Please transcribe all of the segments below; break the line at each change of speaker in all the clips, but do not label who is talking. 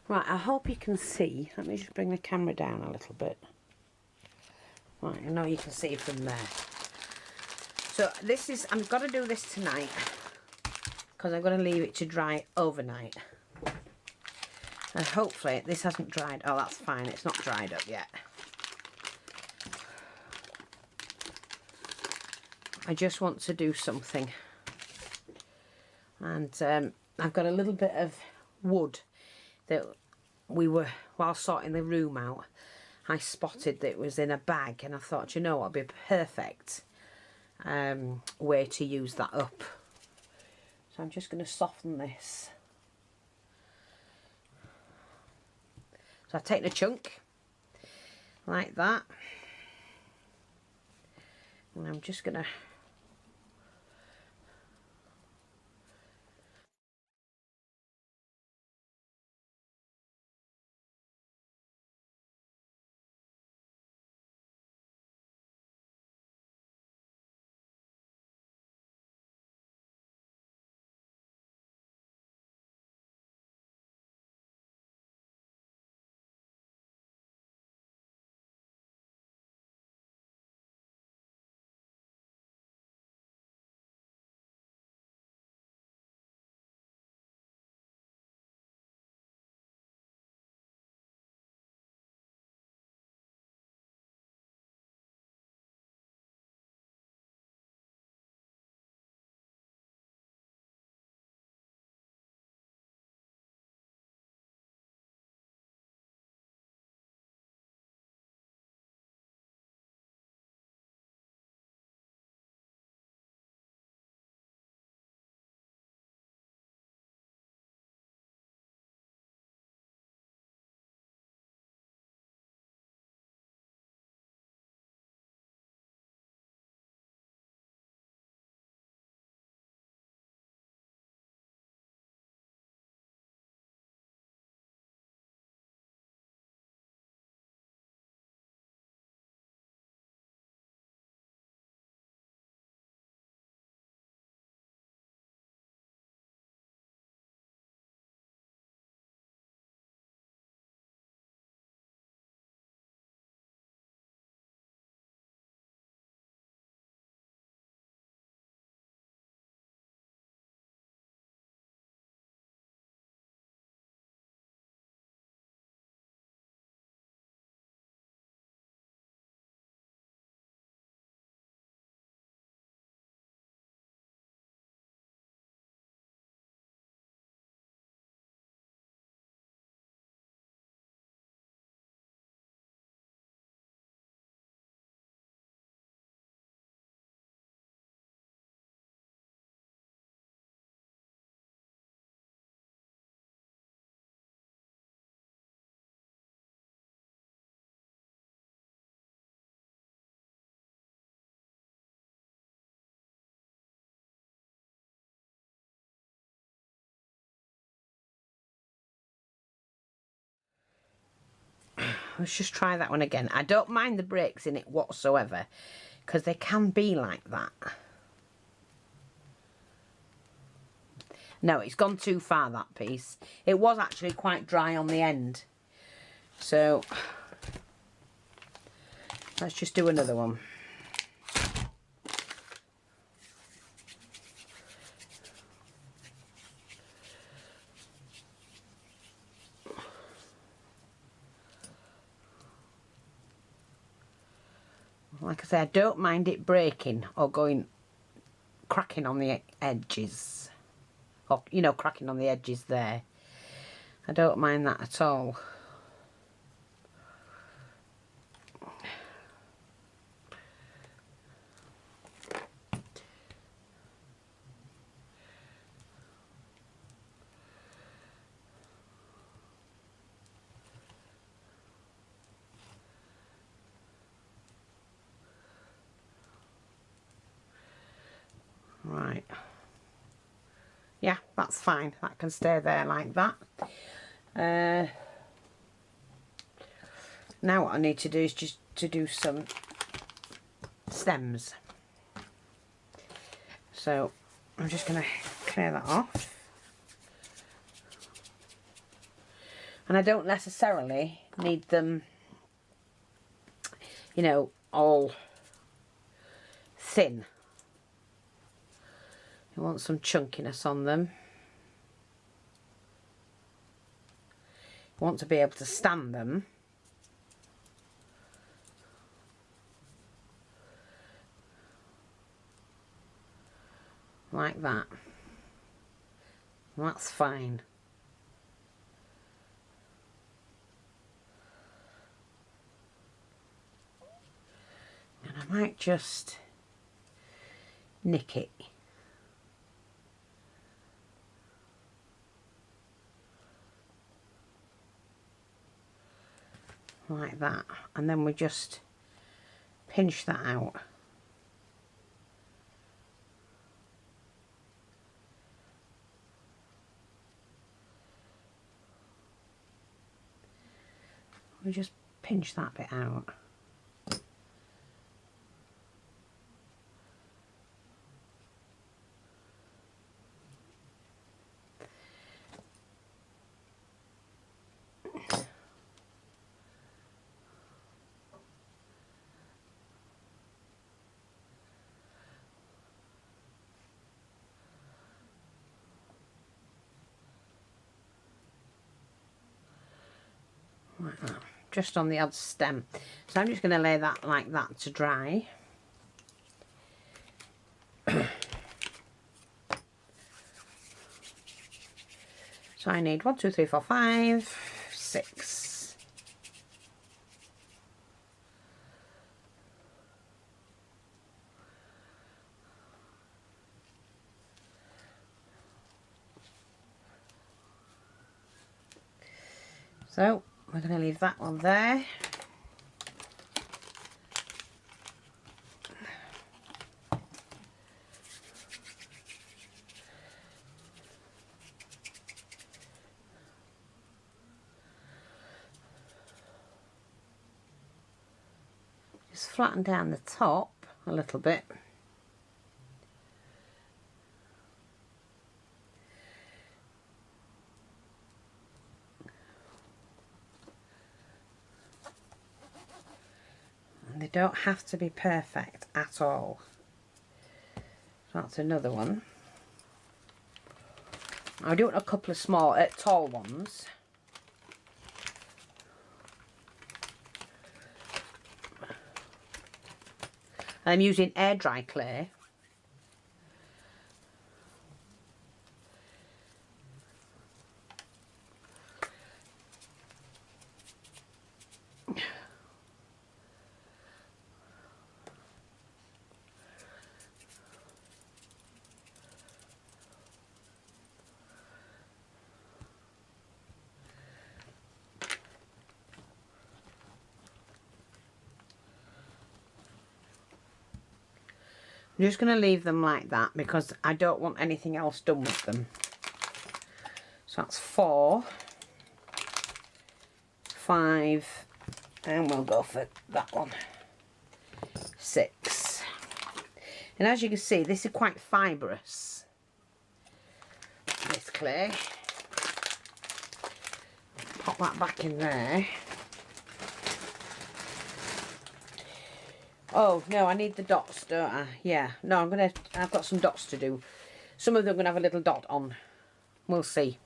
Right, I hope you can see. Let me just bring the camera down a little bit. Right, I know you can see from there. So this is, I'm going to do this tonight because I'm going to leave it to dry overnight. And hopefully this hasn't dried. Oh, that's fine. It's not dried up yet. I just want to do something. And I've got a little bit of wood that we were, while sorting the room out, I spotted that it was in a bag, and I thought, you know what, it'd be a perfect way to use that up. So I'm just going to soften this. So I've taken a chunk like that, and I'm just going to let's just try that one again. I don't mind the breaks in it whatsoever, because they can be like that. No, it's gone too far, that piece. It was actually quite dry on the end. So let's just do another one. Like I say, I don't mind it breaking or going cracking on the edges, or you know, cracking on the edges there. I don't mind that at all. Right. Yeah, that's fine. That can stay there like that. Now what I need to do is just to do some stems. So I'm just going to clear that off. And I don't necessarily need them, you know, all thin. I want some chunkiness on them. I want to be able to stand them. Like that. That's fine. And I might just nick it. Like that. And then we just pinch that out. We just pinch that bit out. Like that. Just on the odd stem. So I'm just going to lay that like that to dry. So I need 1, 2, 3, 4, 5, 6. So we're going to leave that one there. Just flatten down the top a little bit. And they don't have to be perfect at all. So that's another one. I'll do a couple of small, tall ones. I'm using air dry clay. I'm just going to leave them like that because I don't want anything else done with them. So that's 4, 5, and we'll go for that one, 6. And as you can see, this is quite fibrous, this clay. Pop that back in there. Oh, no, I need the dots, don't I? Yeah. No, I've got some dots to do. Some of them are going to have a little dot on. We'll see.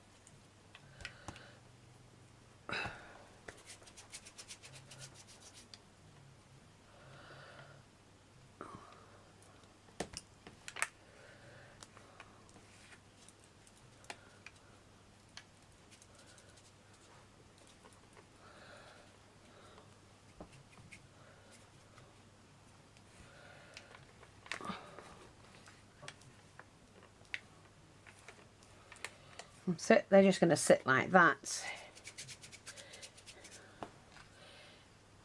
So they're just going to sit like that.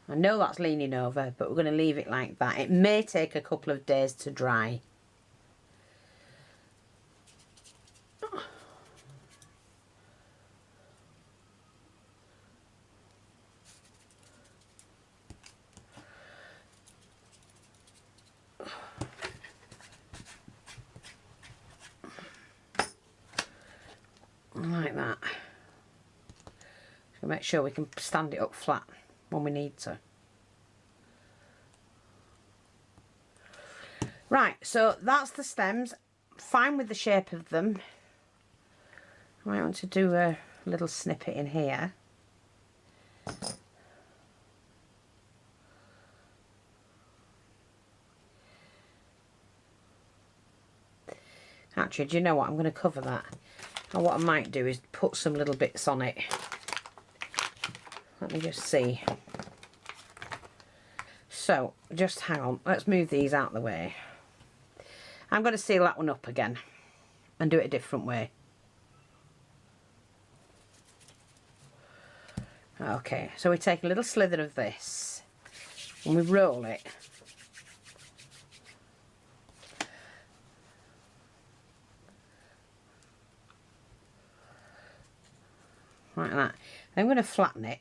I know that's leaning over, but we're going to leave it like that. It may take a couple of days to dry. Like that. So make sure we can stand it up flat when we need to. Right, so that's the stems. Fine with the shape of them. I might want to do a little snippet in here. Actually, do you know what? I'm going to cover that. And what I might do is put some little bits on it. Let me just see. So, just hang on. Let's move these out of the way. I'm going to seal that one up again and do it a different way. Okay, so we take a little slither of this and we roll it. Like that. I'm going to flatten it.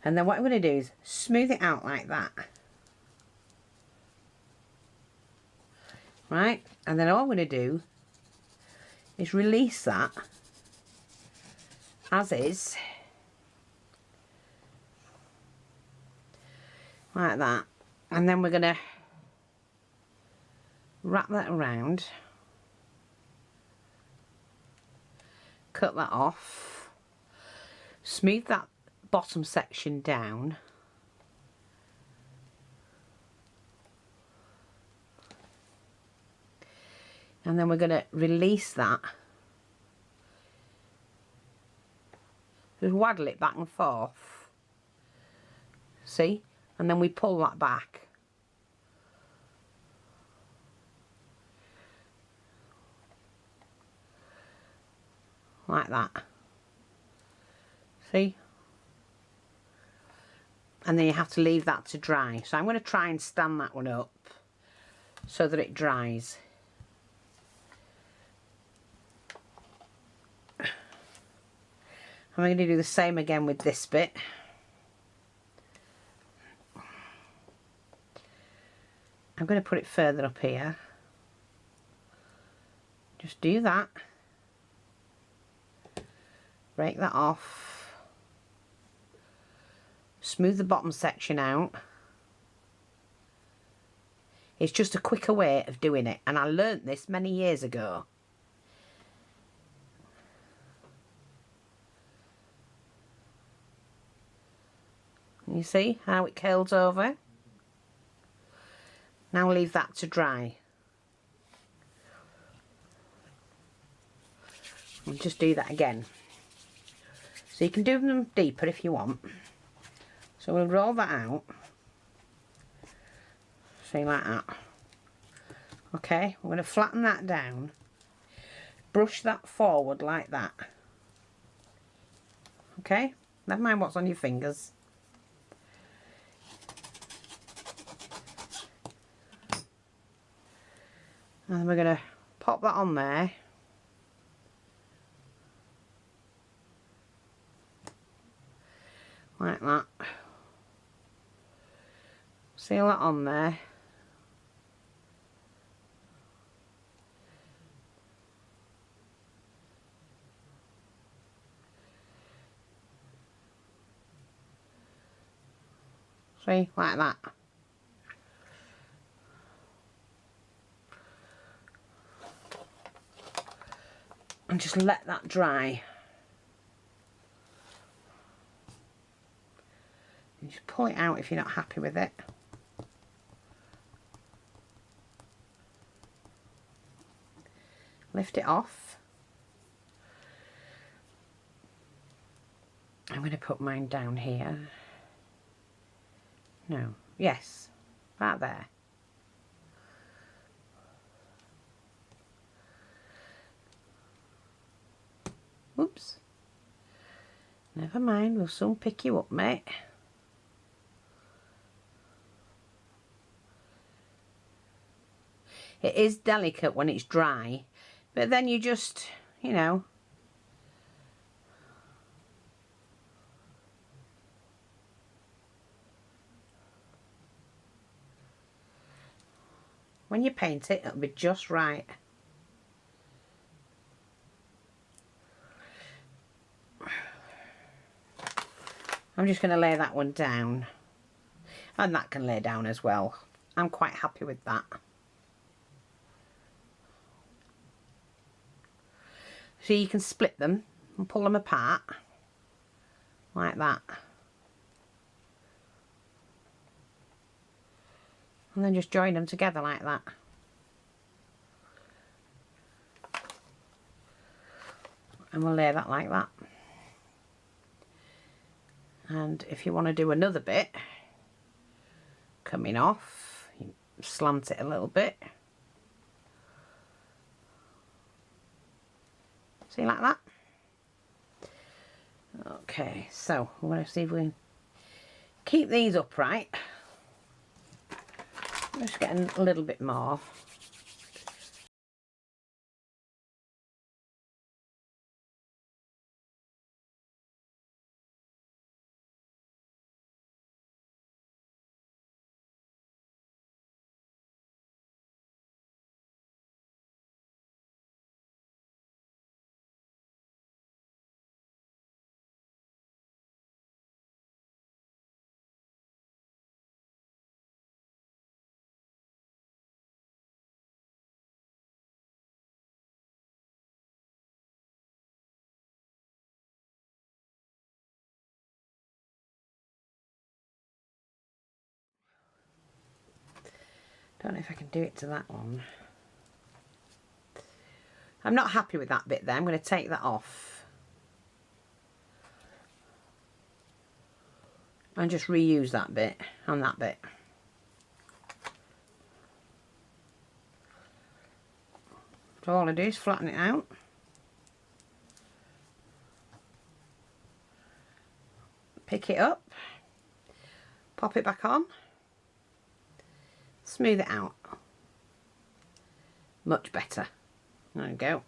And then what I'm going to do is smooth it out like that. Right? And then all I'm going to do is release that as is. Like that. And then we're going to wrap that around. Cut that off. Smooth that bottom section down. And then we're going to release that. Just waddle it back and forth. See? And then we pull that back. Like that. See? And then you have to leave that to dry. So I'm going to try and stand that one up so that it dries. I'm going to do the same again with this bit. I'm going to put it further up here. Just do that. Break that off. Smooth the bottom section out. It's just a quicker way of doing it, and I learnt this many years ago. You see how it curls over? Now leave that to dry. And just do that again. So you can do them deeper if you want. So we'll roll that out. See, like that. Okay, we're going to flatten that down. Brush that forward like that. Okay, never mind what's on your fingers. And we're going to pop that on there. Like that. Seal that on there. See, like that. And just let that dry. And just pull it out if you're not happy with it. Lift it off. I'm going to put mine down here. No, yes, right there. Oops. Never mind, we'll soon pick you up, mate. It is delicate when it's dry, but then you just, you know, when you paint it, it'll be just right. I'm just going to lay that one down. And that can lay down as well. I'm quite happy with that. So you can split them and pull them apart like that. And then just join them together like that. And we'll lay that like that. And if you want to do another bit coming off, you slant it a little bit. See, like that? Okay, so we're going to see if we can keep these upright. I'm just getting a little bit more. Don't know if I can do it to that one. I'm not happy with that bit there. I'm going to take that off. And just reuse that bit and that bit. So all I do is flatten it out. Pick it up. Pop it back on. Smooth it out. Much better. There we go.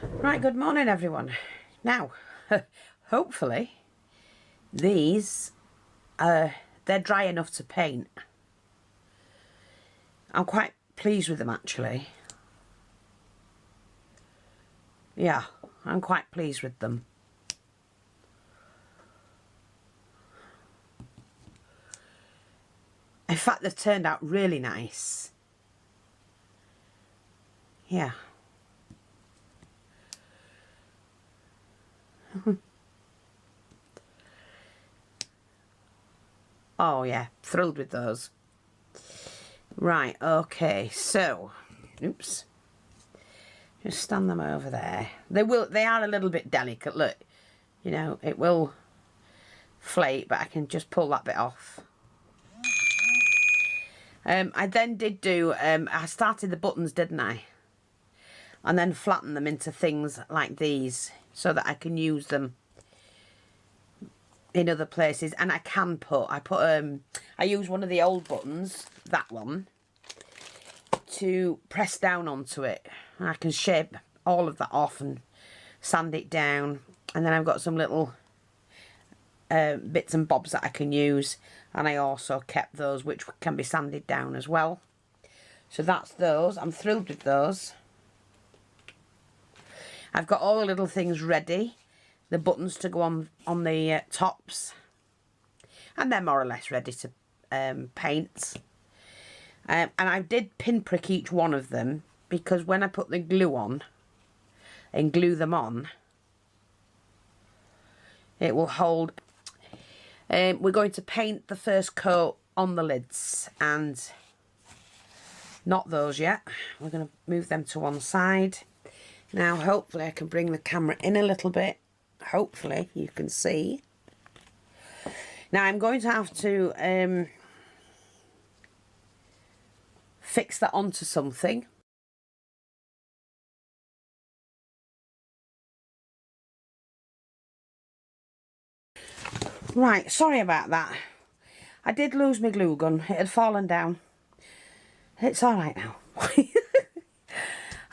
Right, good morning everyone. Now, hopefully these, they're dry enough to paint. I'm quite pleased with them actually. Yeah, I'm quite pleased with them. In fact, they've turned out really nice. Yeah. Oh yeah, thrilled with those. Right, okay, so, oops. Just stand them over there. They are a little bit delicate, look. You know, it will flake, but I can just pull that bit off. I then did do, I started the buttons, didn't I? And then flatten them into things like these so that I can use them in other places. And I use one of the old buttons, that one, to press down onto it. And I can shape all of that off and sand it down. And then I've got some little bits and bobs that I can use, and I also kept those which can be sanded down as well. So that's those. I'm thrilled with those. I've got all the little things ready, the buttons to go on the tops, and they're more or less ready to paint. And I did pinprick each one of them because when I put the glue on and glue them on, it will hold. We're going to paint the first coat on the lids, and not those yet. We're going to move them to one side. Now hopefully I can bring the camera in a little bit. Hopefully you can see. Now I'm going to have to fix that onto something. Right, sorry about that. I did lose my glue gun. It had fallen down. It's alright now.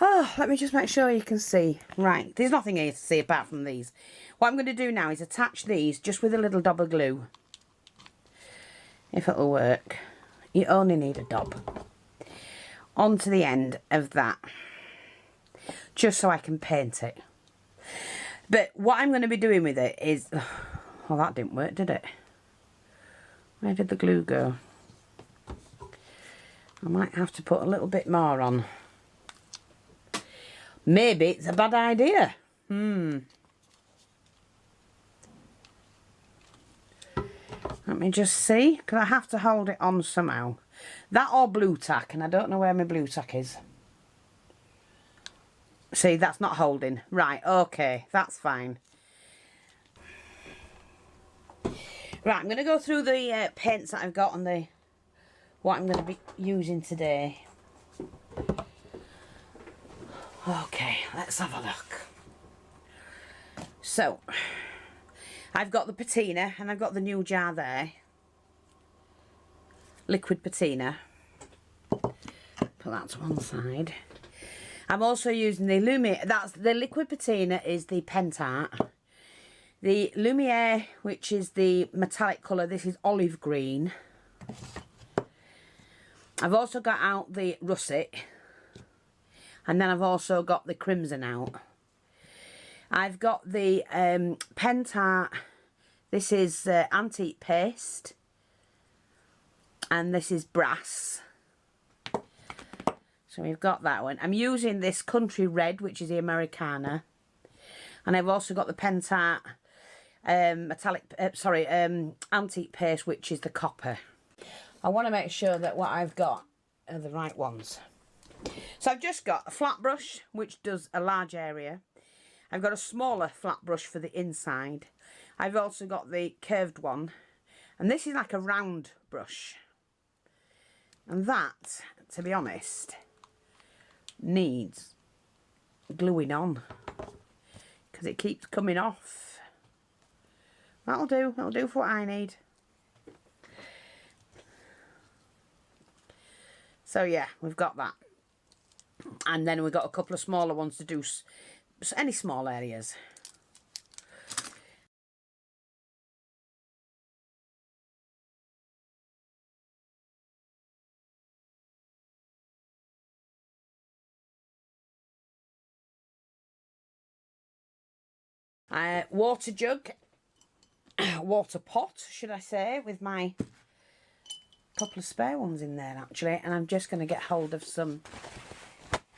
Oh, let me just make sure you can see. Right, there's nothing here to see apart from these. What I'm going to do now is attach these just with a little dab of glue. If it'll work. You only need a dab. Onto the end of that. Just so I can paint it. But what I'm going to be doing with it is... Well, that didn't work, did it? Where did the glue go? I might have to put a little bit more on. Maybe it's a bad idea. Let me just see, because I have to hold it on somehow. That or blue tack, and I don't know where my blue tack is. See, that's not holding. Right, okay, that's fine. Right, I'm going to go through the paints that I've got on the what I'm going to be using today. Okay, let's have a look. So, I've got the patina and I've got the new jar there. Liquid patina. Put that to one side. I'm also using the Lumiere. That's the liquid patina is the Pentart. The Lumiere, which is the metallic colour, this is olive green. I've also got out the russet. And then I've also got the crimson out. I've got the Pentart, this is antique paste. And this is brass. So we've got that one. I'm using this country red, which is the Americana. And I've also got the Pentart antique paste, which is the copper. I want to make sure that what I've got are the right ones. So I've just got a flat brush, which does a large area. I've got a smaller flat brush for the inside. I've also got the curved one. And this is like a round brush. And that, to be honest, needs gluing on. Because it keeps coming off. That'll do for what I need. So yeah, we've got that. And then we've got a couple of smaller ones to do any small areas. Water jug, water pot, should I say, with my couple of spare ones in there actually, and I'm just going to get hold of some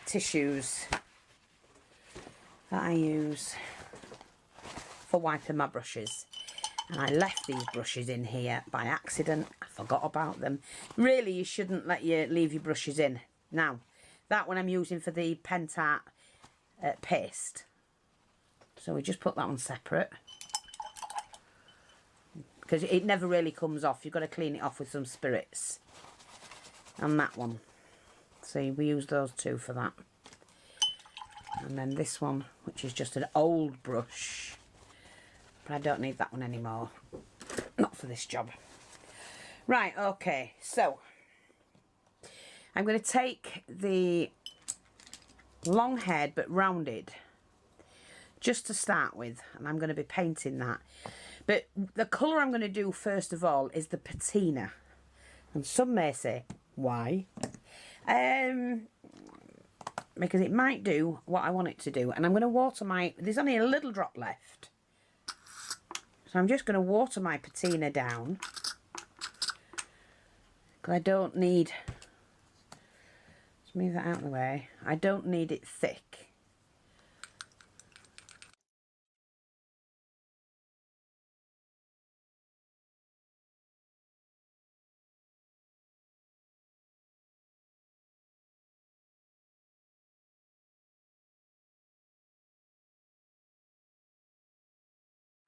tissues that I use for wiping my brushes. And I left these brushes in here by accident. I forgot about them. Really, you shouldn't leave your brushes in. Now, that one I'm using for the Pentart paste. So we just put that on separate. Because it never really comes off. You've got to clean it off with some spirits. And that one. See, we use those two for that. And then this one, which is just an old brush. But I don't need that one anymore. Not for this job. Right, okay. So, I'm going to take the long haired but rounded, just to start with. And I'm going to be painting that. But the colour I'm going to do first of all is the patina. And some may say, why? Because it might do what I want it to do. And I'm going to water my... There's only a little drop left. So I'm just going to water my patina down. Because I don't need Just move that out of the way. I don't need it thick.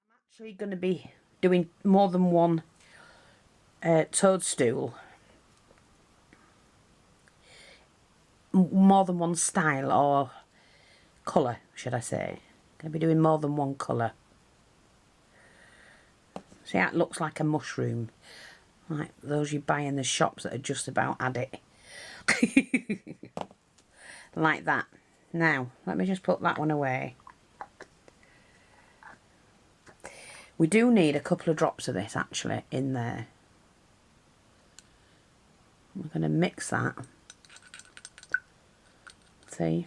I'm actually going to be doing more than one toadstool. More than one style or colour, should I say. Going to be doing more than one colour. See how it looks like a mushroom? Like those you buy in the shops that are just about at it. Like that. Now, let me just put that one away. We do need a couple of drops of this actually in there. We're going to mix that. See?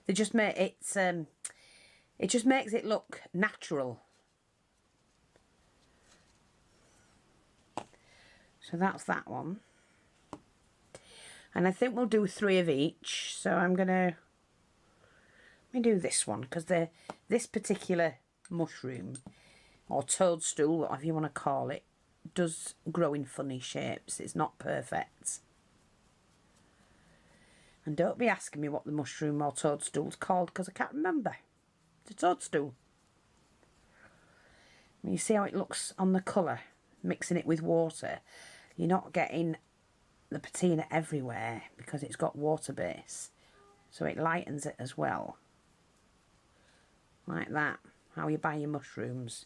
They just make it just makes it look natural. So that's that one. And I think we'll do 3 of each. So I'm gonna let me do this one because this particular mushroom or toadstool, whatever you want to call it, does grow in funny shapes. It's not perfect. And don't be asking me what the mushroom or toadstool's called because I can't remember. It's a toadstool. And you see how it looks on the colour, mixing it with water. You're not getting the patina everywhere because it's got water base. So it lightens it as well. Like that. How you buy your mushrooms.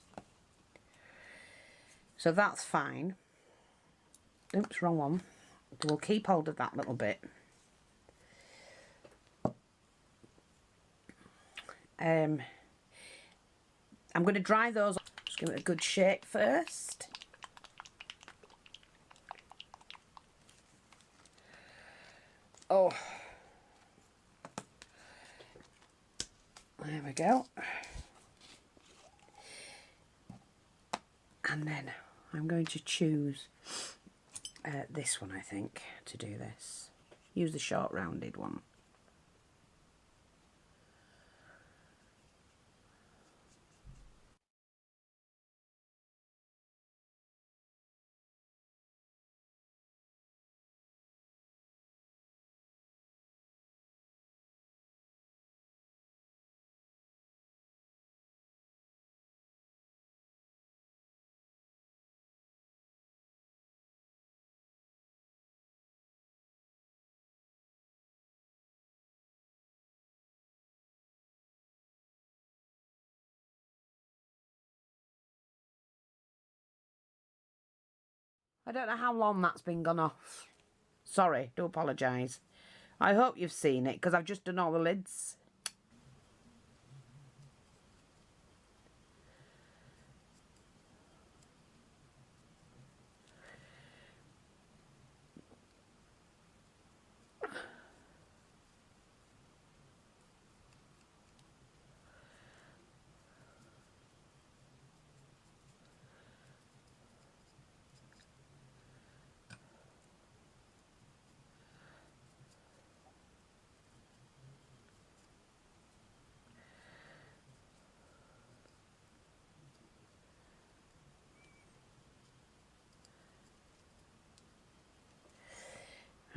So that's fine. Oops, wrong one. We'll keep hold of that little bit. I'm going to dry those. Just give it a good shake first. Oh, there we go. And then I'm going to choose this one, I think, to do this. Use the short rounded one. I don't know how long that's been gone off. Sorry, do apologise. I hope you've seen it because I've just done all the lids.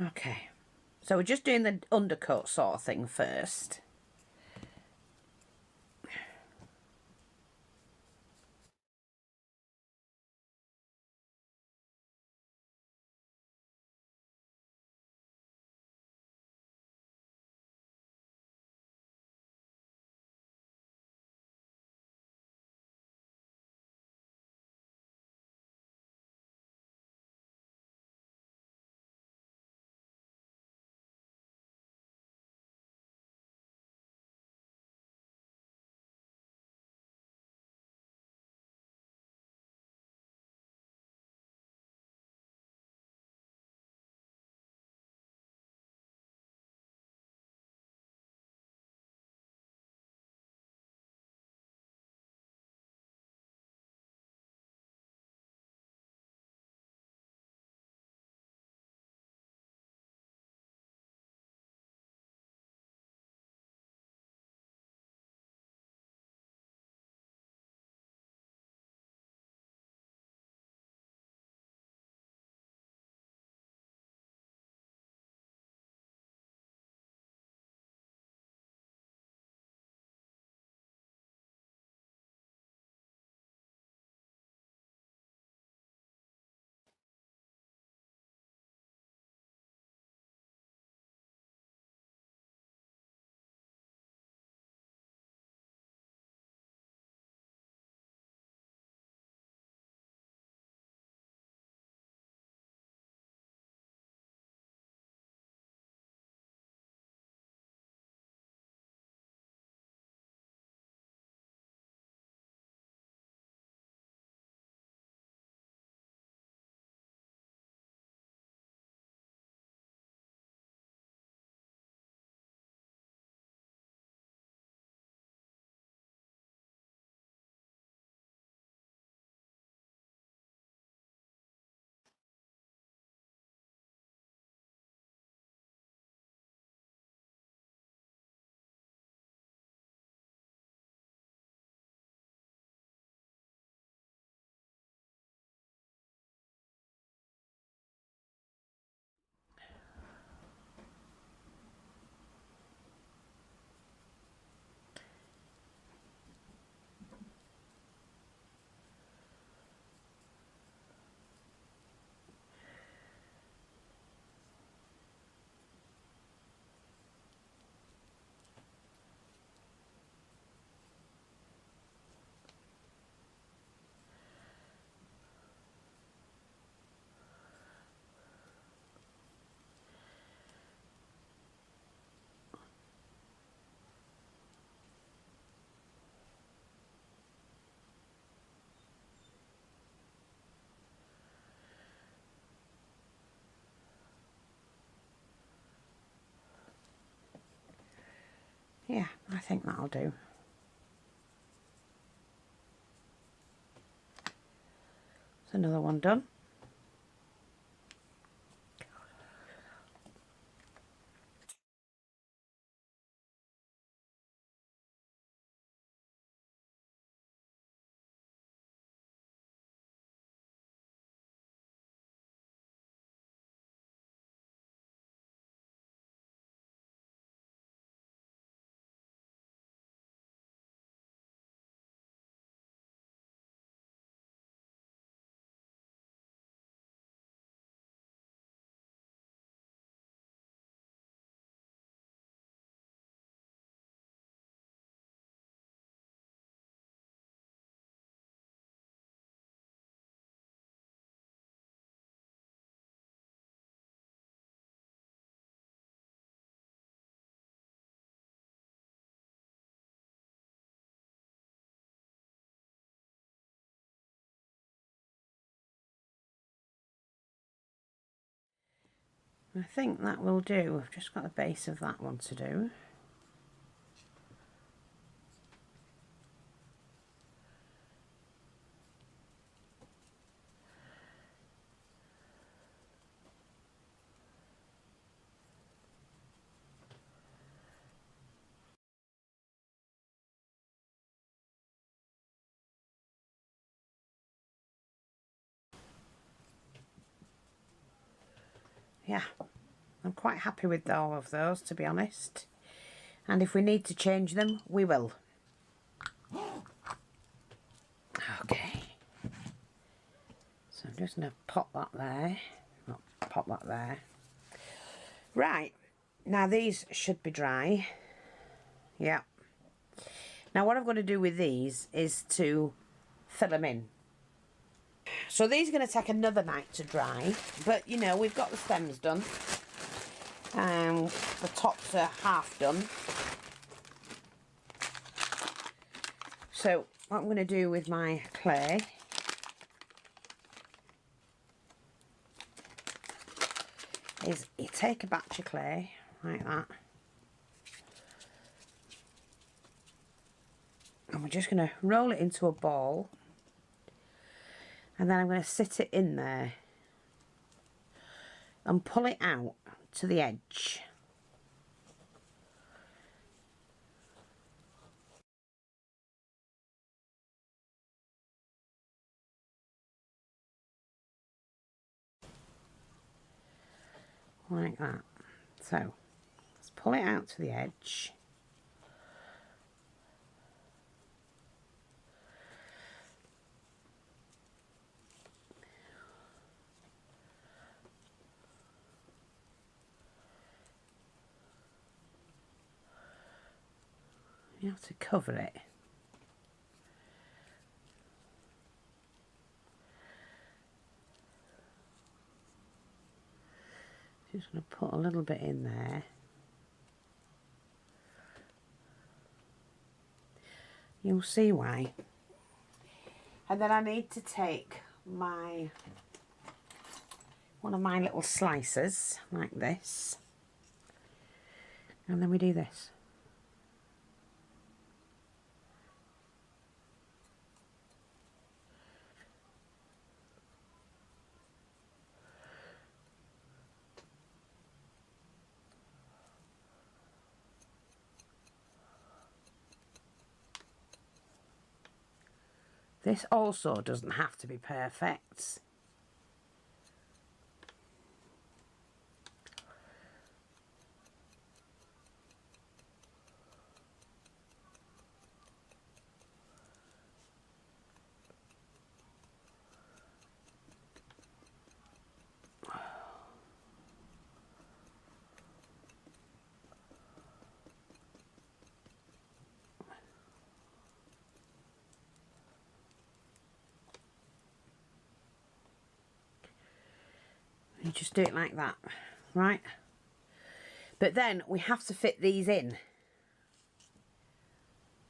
Okay, so we're just doing the undercoat sort of thing first. I think that'll do. There's another one done. I think that will do. I've just got the base of that one to do. Yeah, I'm quite happy with all of those, to be honest. And if we need to change them, we will. Okay. So I'm just going to pop that there. Oh, pop that there. Right. Now these should be dry. Yeah. Now what I'm going to do with these is to fill them in. So these are going to take another night to dry, but you know, we've got the stems done. The tops are half done. So what I'm going to do with my clay is you take a batch of clay like that, and we're just going to roll it into a ball, and then I'm going to sit it in there and pull it out to the edge. Like that. So let's pull it out to the edge. You have to cover it. Just going to put a little bit in there. You'll see why. And then I need to take my one of my little slicers like this, and then we do this. This also doesn't have to be perfect. You just do it like that, right? But then we have to fit these in.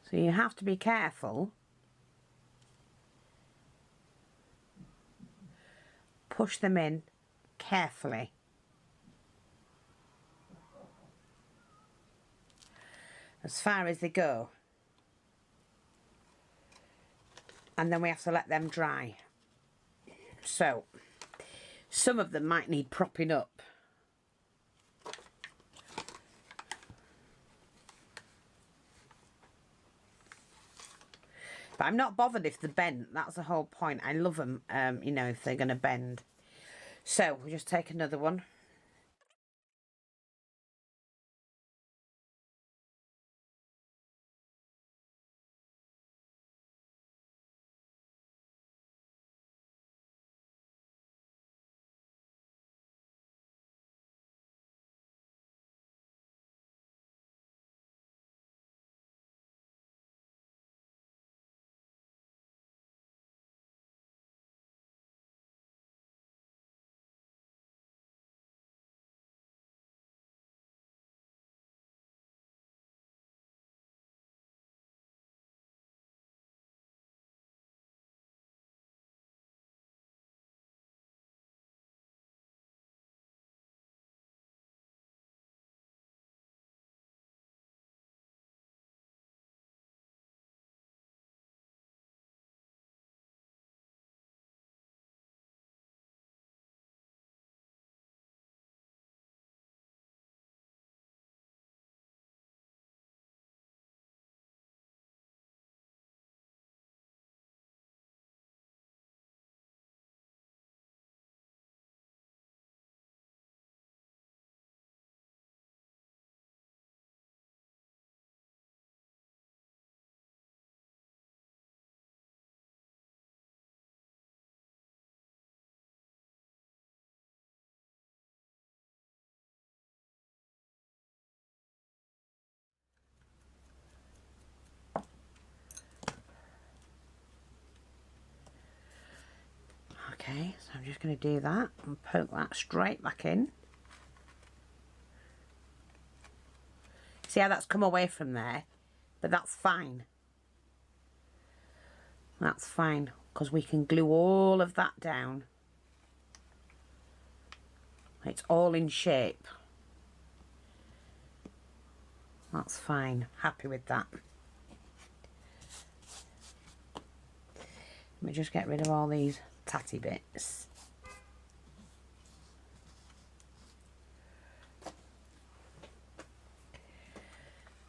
So you have to be careful. Push them in carefully. as far as they go. And then we have to let them dry. So, some of them might need propping up. But I'm not bothered if they're bent. That's the whole point. I love them, you know, if they're going to bend. So, we'll just take another one. Okay, so I'm just going to do that and poke that straight back in. See how that's come away from there? But that's fine. That's fine, because we can glue all of that down. It's all in shape. That's fine. Happy with that. Let me just get rid of all these tatty bits.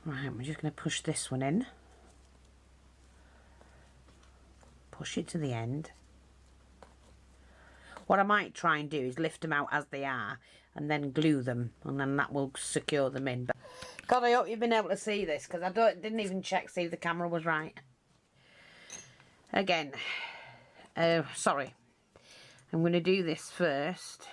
Right, we're just going to push this one in. Push it to the end. What I might try and do is lift them out as they are and then glue them, and then that will secure them in. But God, I hope you've been able to see this, because I didn't even check see if the camera was right. Again, sorry. I'm going to do this first.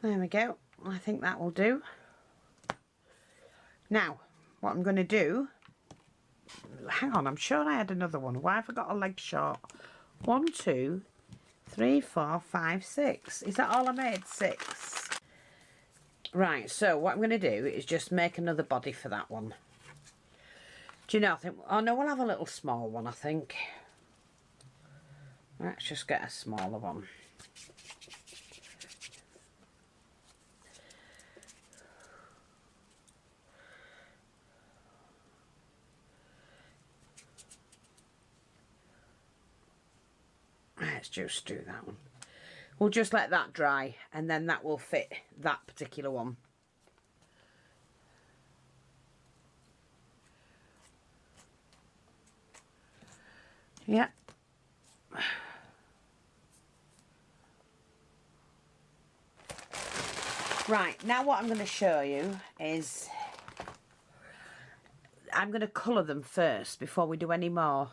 There we go. I think that will do. Now, what I'm going to do... Hang on, I'm sure I had another one. Why have I got a leg short? 1, 2, 3, 4, 5, 6. Is that all I made? 6. Right, so what I'm going to do is just make another body for that one. Do you know, I think... Oh, no, we'll have a little small one, I think. Let's just get a smaller one. Let's just do that one. We'll just let that dry, and then that will fit that particular one. Yeah. Right, now what I'm going to show you is I'm going to colour them first before we do any more.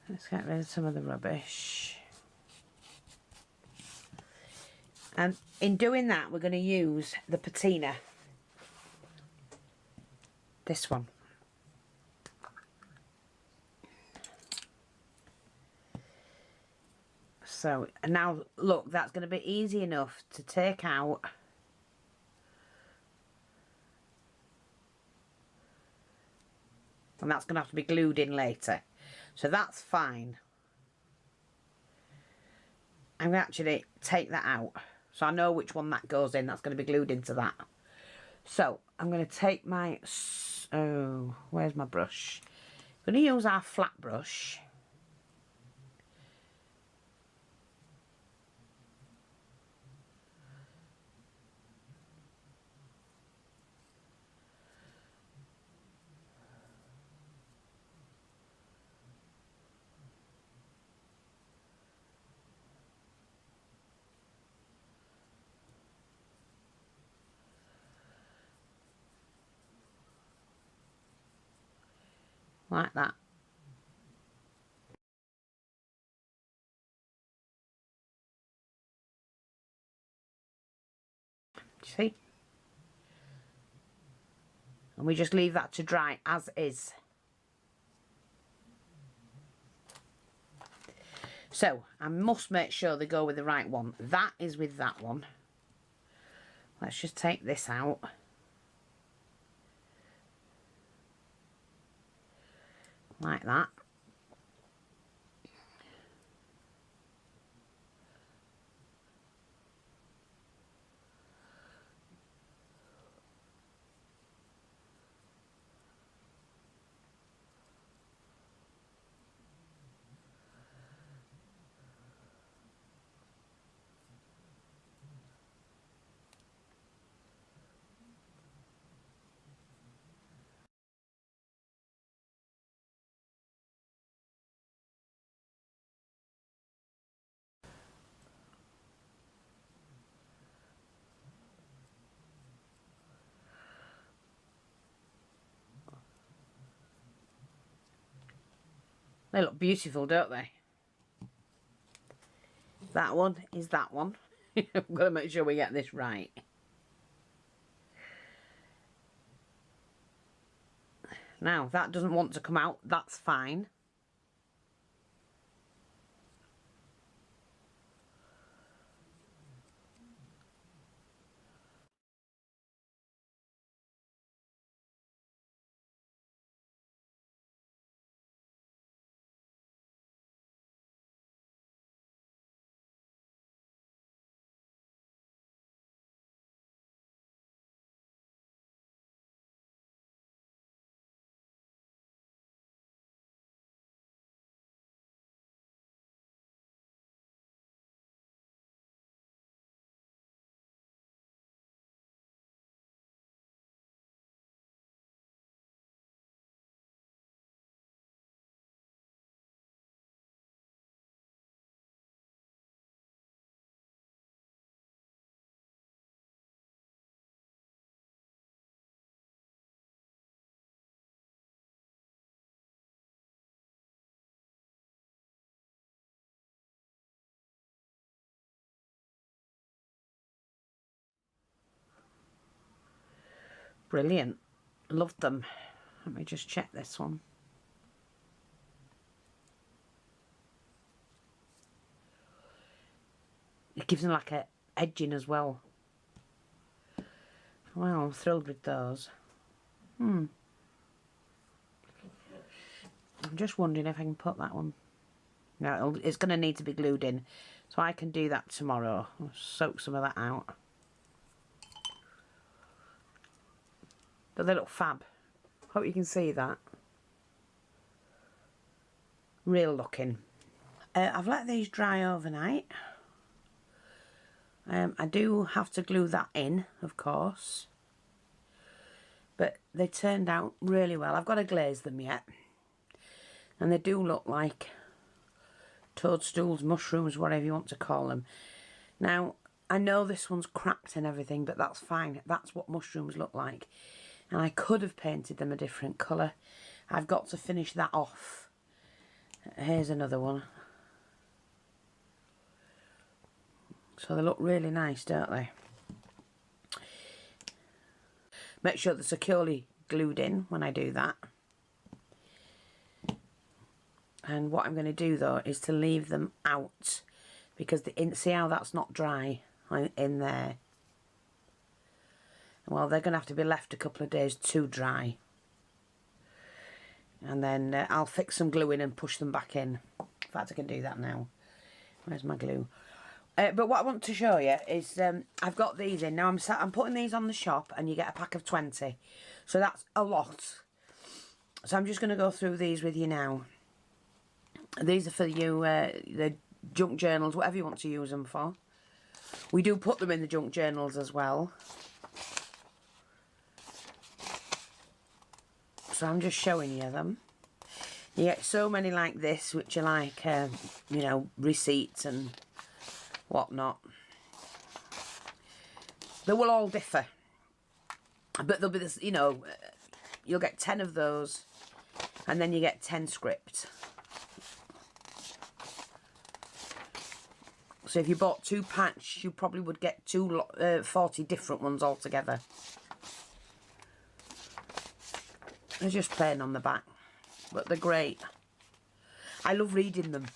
Let's get rid of some of the rubbish. And in doing that, we're going to use the patina. This one. So, now look, that's going to be easy enough to take out. And that's going to have to be glued in later. So that's fine. I'm going to actually take that out. So I know which one that goes in. That's going to be glued into that. So I'm going to take my... Oh, where's my brush? I'm going to use our flat brush. Like that. See? And we just leave that to dry as is. So, I must make sure they go with the right one. That is with that one. Let's just take this out. Like that. They look beautiful, don't they? That one is that one. I've got to make sure we get this right. Now, if that doesn't want to come out, that's fine. Brilliant. Loved them. Let me just check this one. It gives them like a edging as well. Well, I'm thrilled with those. I'm just wondering if I can put that one. No, it's going to need to be glued in. So I can do that tomorrow. I'll soak some of that out. But they look fab. Hope you can see that. Real looking. I've let these dry overnight. I do have to glue that in, of course. But they turned out really well. I've got to glaze them yet. And they do look like toadstools, mushrooms, whatever you want to call them. Now, I know this one's cracked and everything, but that's fine. That's what mushrooms look like. And I could have painted them a different colour. I've got to finish that off. Here's another one. So they look really nice, don't they? Make sure they're securely glued in when I do that. And what I'm going to do though is to leave them out, because see how that's not dry in there. Well, they're going to have to be left a couple of days to dry. And then I'll fix some glue in and push them back in. In fact, I can do that now. Where's my glue? But what I want to show you is I've got these in. Now I'm putting these on the shop and you get a pack of 20. So that's a lot. So I'm just going to go through these with you now. These are for you, the junk journals, whatever you want to use them for. We do put them in the junk journals as well. So I'm just showing you them. You get so many like this, which are like, you know, receipts and whatnot. They will all differ. But there'll be this, you know, you'll get 10 of those and then you get 10 scripts. So if you bought 2 packs, you probably would get 40 different ones altogether. They're just plain on the back, but they're great. I love reading them.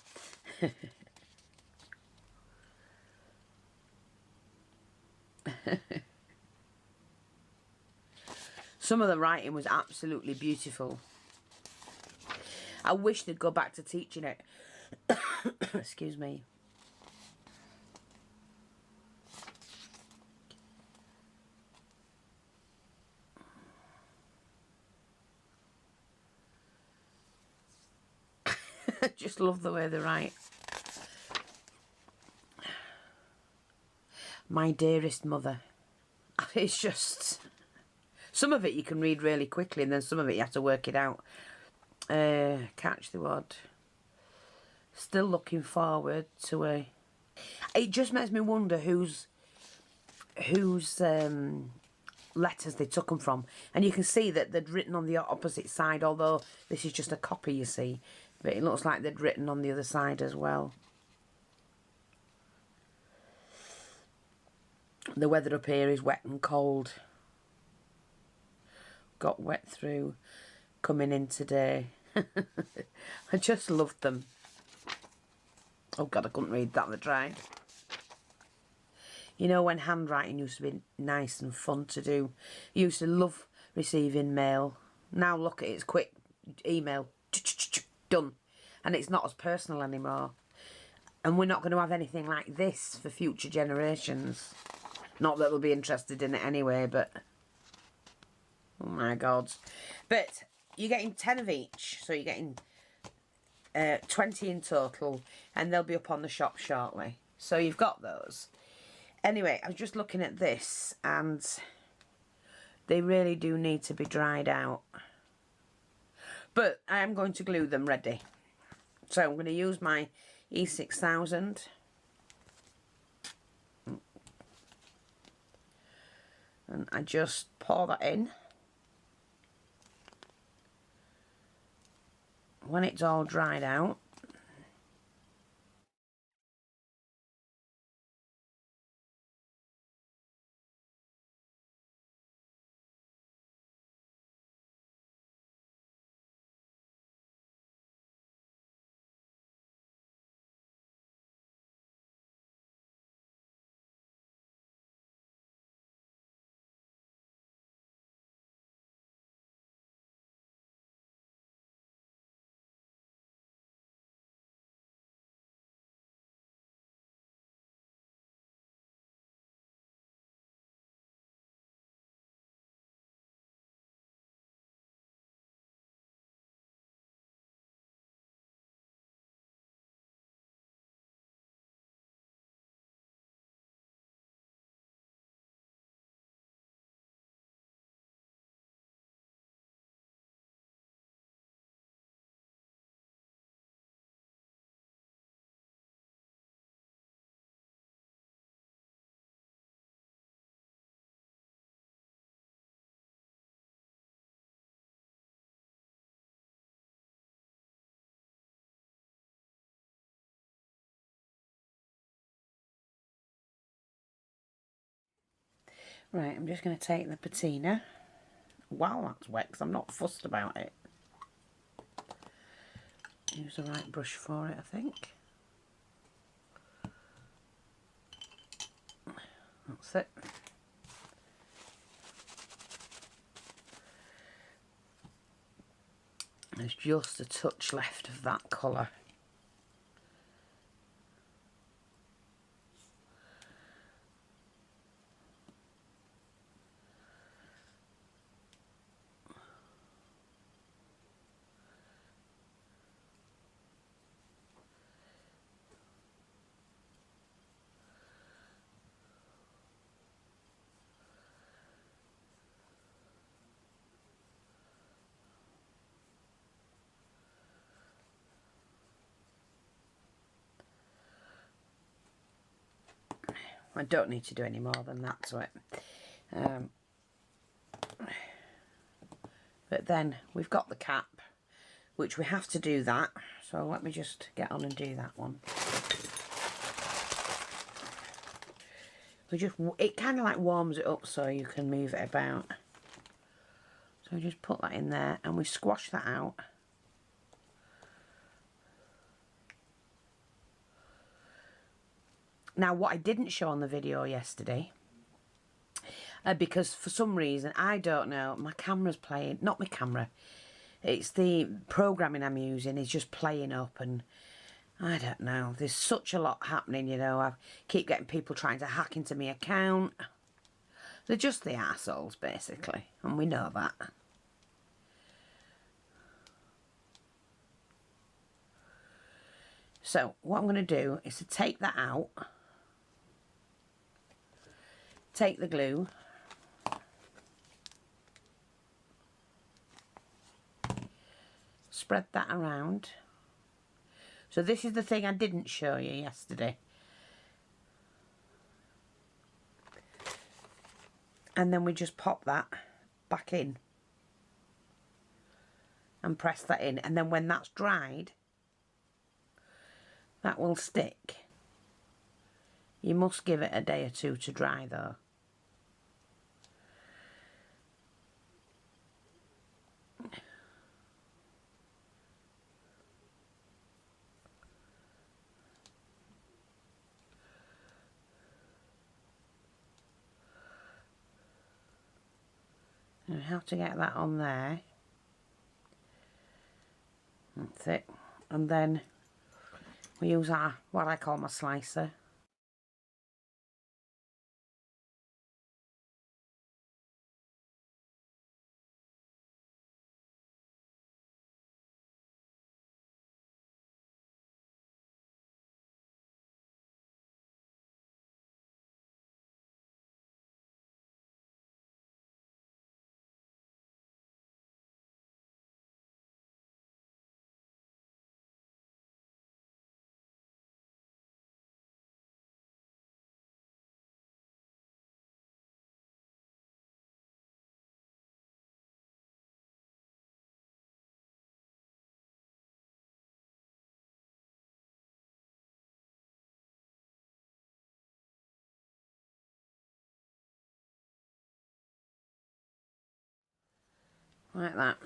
Some of the writing was absolutely beautiful. I wish they'd go back to teaching it. Excuse me. I just love the way they write. My dearest mother. It's just... Some of it you can read really quickly and then some of it you have to work it out. Catch the word. Still looking forward to a... It just makes me wonder whose letters they took them from. And you can see that they'd written on the opposite side, although this is just a copy, you see. But it looks like they'd written on the other side as well. The weather up here is wet and cold. Got wet through coming in today. I just loved them. Oh God, I couldn't read that, they dried. You know when handwriting used to be nice and fun to do. You used to love receiving mail. Now look at it, it's quick email. Done. And it's not as personal anymore. And we're not going to have anything like this for future generations. Not that they'll be interested in it anyway, but... Oh my God. But you're getting 10 of each. So you're getting 20 in total. And they'll be up on the shop shortly. So you've got those. Anyway, I was just looking at this. And they really do need to be dried out. But I am going to glue them ready. So I'm going to use my E6000. And I just pour that in. When it's all dried out, Right, I'm just going to take the patina. Wow, that's wet because I'm not fussed about it. Use the right brush for it, I think. That's it. There's just a touch left of that colour. I don't need to do any more than that to it. But then we've got the cap, which we have to do that. So let me just get on and do that one. It kind of like warms it up so you can move it about. So we just put that in there and we squash that out. Now, what I didn't show on the video yesterday, because for some reason, I don't know, my camera's playing, not my camera, it's the programming I'm using is just playing up, and I don't know, there's such a lot happening, you know. I keep getting people trying to hack into my account. They're just the arseholes, basically, and we know that. So what I'm going to do is to take that out, take the glue, spread that around. So this is the thing I didn't show you yesterday. And then we just pop that back in and press that in, and then when that's dried, that will stick. You must give it a day or two to dry though. And how to get that on there. That's it. And then we use our, what I call my slicer. Like that.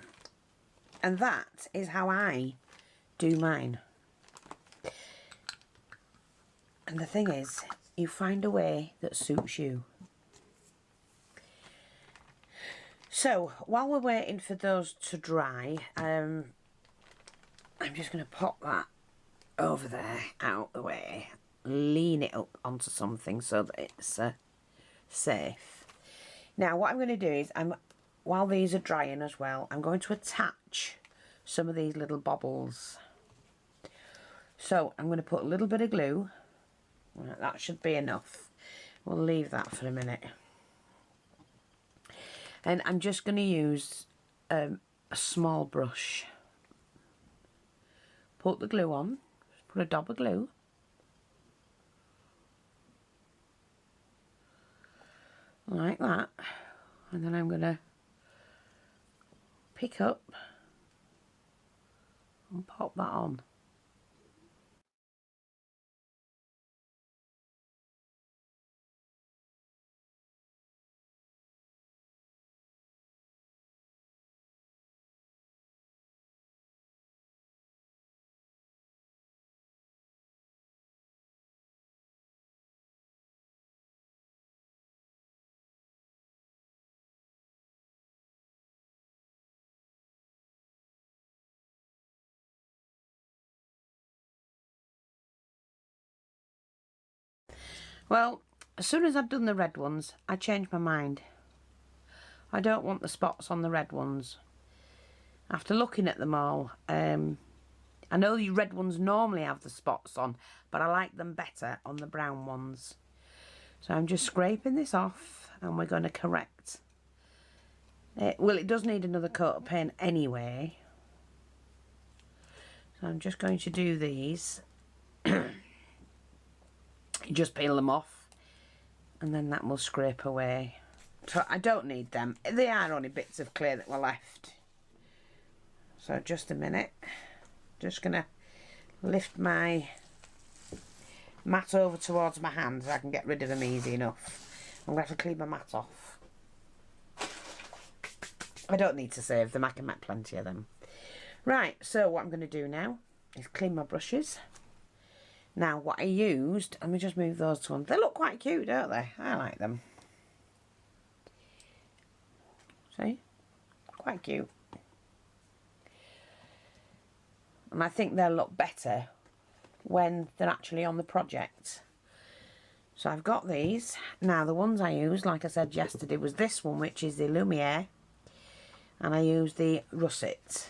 And that is how I do mine. And the thing is, you find a way that suits you. So, while we're waiting for those to dry, I'm just going to pop that over there, out the way, lean it up onto something so that it's safe. Now, what I'm going to do is, while these are drying as well, I'm going to attach some of these little bobbles. So, I'm going to put a little bit of glue. That should be enough. We'll leave that for a minute. And I'm just going to use a small brush. Put the glue on. Put a dab of glue. Like that. And then I'm going to pick up and pop that on. Well, as soon as I'd done the red ones, I changed my mind. I don't want the spots on the red ones. After looking at them all, I know the red ones normally have the spots on, but I like them better on the brown ones. So I'm just scraping this off and we're going to correct it. Well, it does need another coat of paint anyway. So I'm just going to do these. Just peel them off and then that will scrape away. So I don't need them. They are only bits of clay that were left. So just a minute. Just going to lift my mat over towards my hands so I can get rid of them easy enough. I'm going to have to clean my mat off. I don't need to save them. I can make plenty of them. Right, so what I'm going to do now is clean my brushes. Now, what I used, let me just move those to one. They look quite cute, don't they? I like them. See? Quite cute. And I think they'll look better when they're actually on the project. So I've got these. Now, the ones I used, like I said yesterday, was this one, which is the Lumiere. And I used the Russet.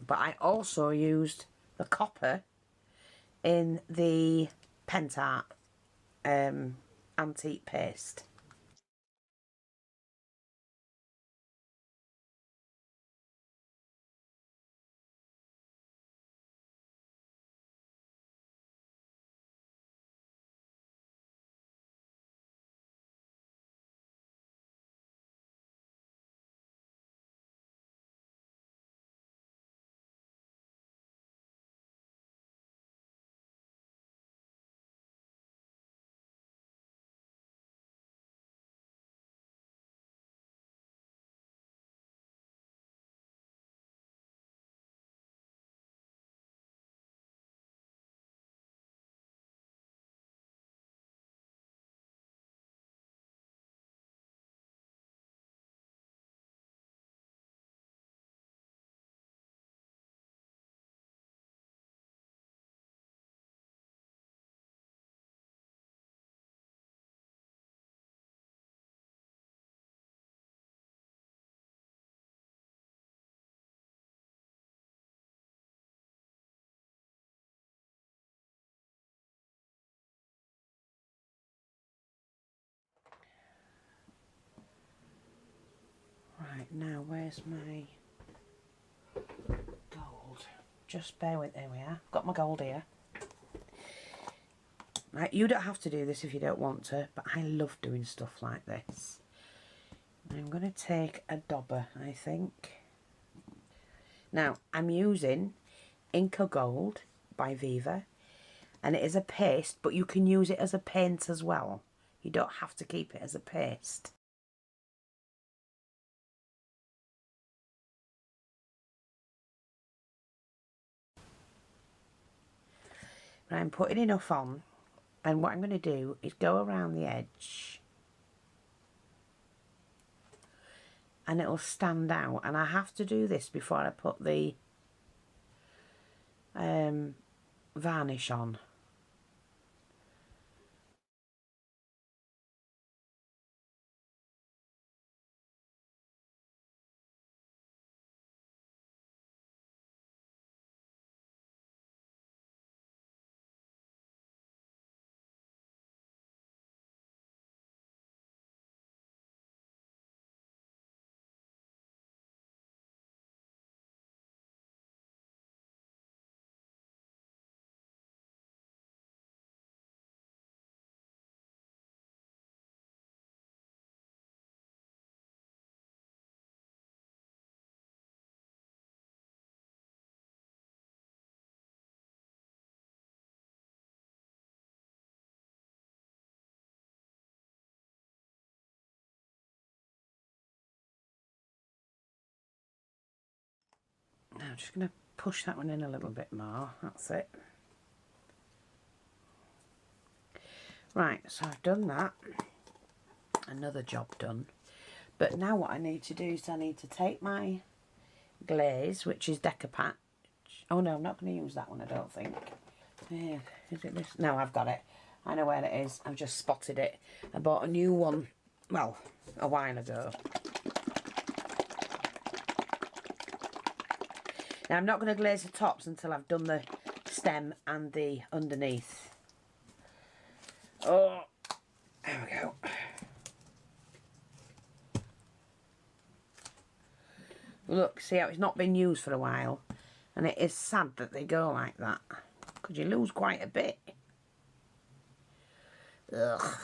But I also used the copper in the Pentart antique paste. Right, now where's my gold? Just bear with, there we are. Got my gold here. Right, you don't have to do this if you don't want to, but I love doing stuff like this. I'm going to take a dauber, I think. Now, I'm using Inca Gold by Viva, and it is a paste, but you can use it as a paint as well. You don't have to keep it as a paste. But I'm putting enough on, and what I'm going to do is go around the edge, and it'll stand out. And I have to do this before I put the varnish on. Now I'm just going to push that one in a little bit more. That's it. Right, so I've done that. Another job done. But now what I need to do is I need to take my glaze, which is Decapatch. Oh no, I'm not going to use that one, I don't think. Yeah, is it this? No, I've got it. I know where it is. I've just spotted it. I bought a new one, well, a while ago. Now, I'm not going to glaze the tops until I've done the stem and the underneath. Oh, there we go. Look, see how it's not been used for a while? And it is sad that they go like that, because you lose quite a bit. Ugh.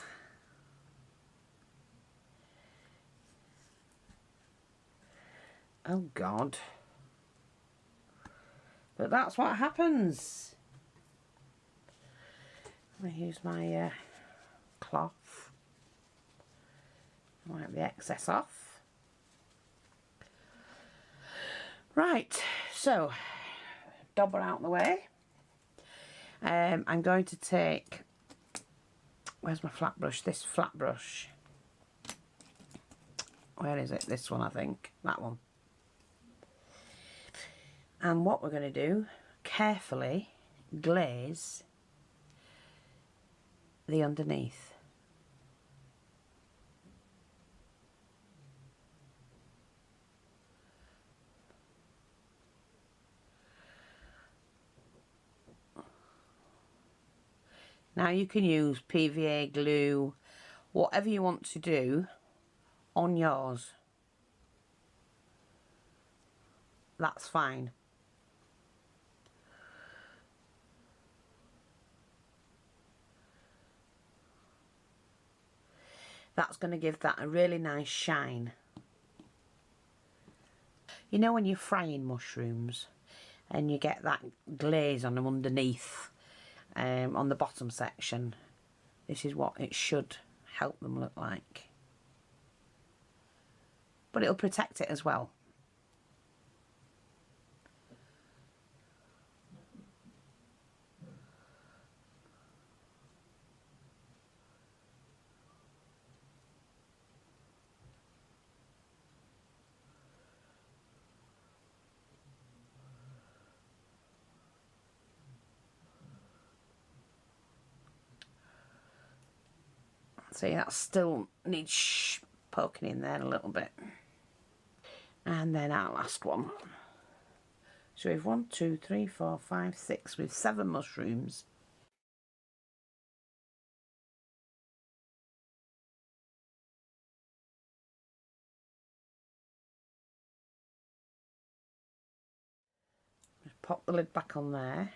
Oh, God. But that's what happens. I'm going to use my cloth. Wipe the excess off. Right, so, dauber out the way. I'm going to take, where's my flat brush? This flat brush. Where is it? This one, I think. That one. And what we're going to do, carefully glaze the underneath. Now you can use PVA glue, whatever you want to do on yours. That's fine. That's going to give that a really nice shine. You know when you're frying mushrooms and you get that glaze on them underneath, on the bottom section, this is what it should help them look like. But it'll protect it as well. See, that still needs poking in there a little bit. And then our last one. So we've 1, 2, 3, 4, 5, 6 with 7 mushrooms. Just pop the lid back on there.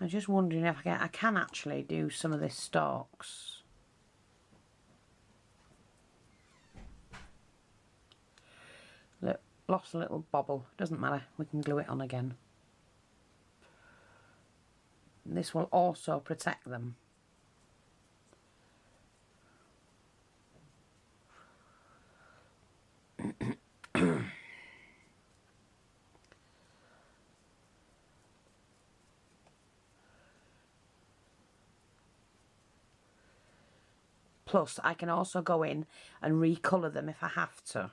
I'm just wondering if I can actually do some of this stalks. Look, lost a little bobble. Doesn't matter, we can glue it on again. And this will also protect them. Plus, I can also go in and recolour them if I have to.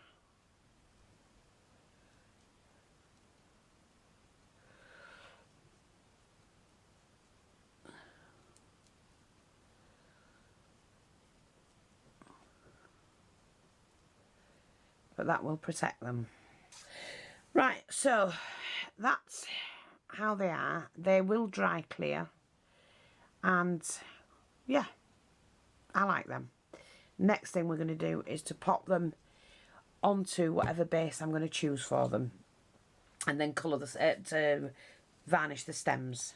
But that will protect them. Right, so that's how they are. They will dry clear. And yeah, I like them. Next thing we're going to do is to pop them onto whatever base I'm going to choose for them. And then colour to varnish the stems.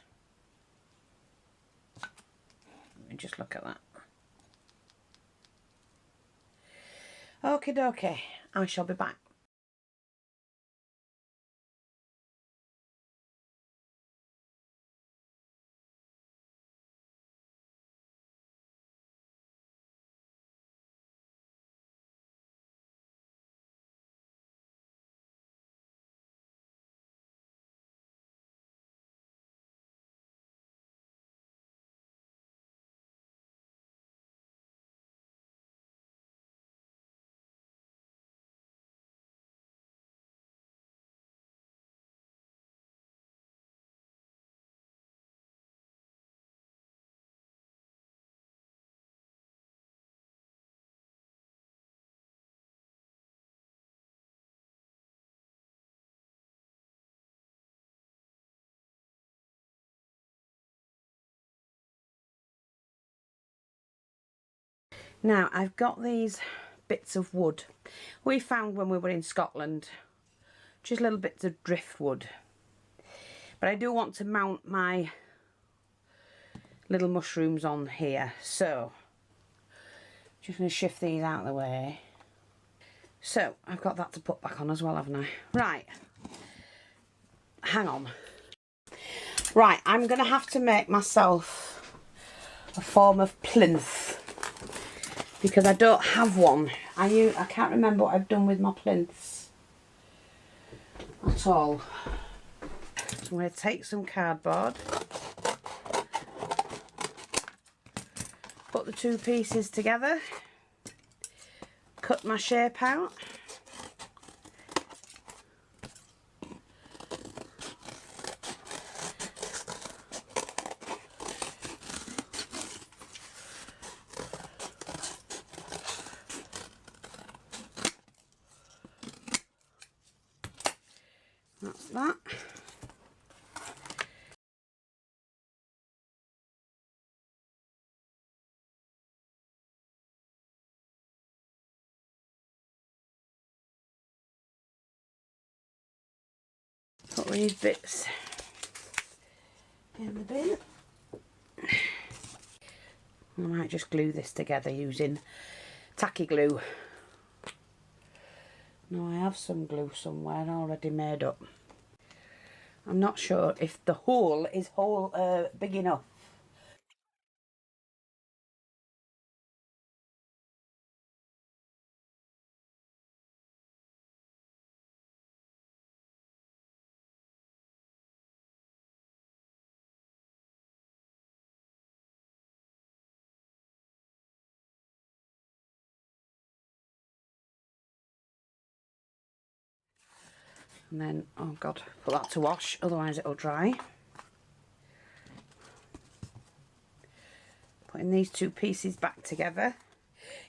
Let me just look at that. Okie dokie, I shall be back. Now I've got these bits of wood we found when we were in Scotland, just little bits of driftwood, but I do want to mount my little mushrooms on here, so just going to shift these out of the way. So I've got that to put back on as well, haven't I? Right, hang on. Right, I'm going to have to make myself a form of plinth because I don't have one. I can't remember what I've done with my plinths at all. So I'm going to take some cardboard, put the two pieces together, cut my shape out. That's that. Put these bits in the bin. I might just glue this together using tacky glue. No, I have some glue somewhere already made up. I'm not sure if the hole is big enough. And then, oh God, put that to wash, otherwise it'll dry. Putting these two pieces back together.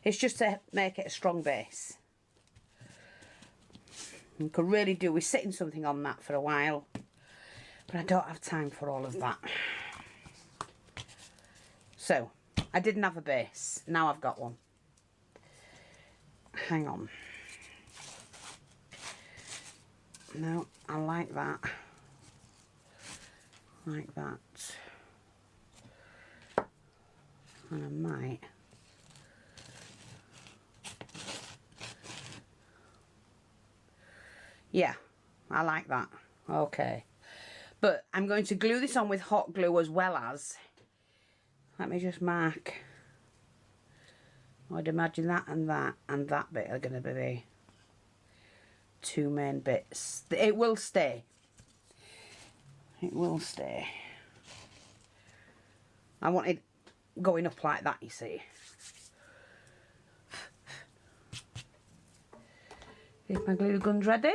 It's just to make it a strong base. You could really do with sitting something on that for a while, but I don't have time for all of that. So, I didn't have a base, now I've got one. Hang on. No, I like that. Like that. And I might. Yeah, I like that. Okay. But I'm going to glue this on with hot glue as well as, let me just mark. I'd imagine that and that bit are going to be the two main bits. It will stay. It will stay. I want it going up like that, you see. Is my glue gun's ready?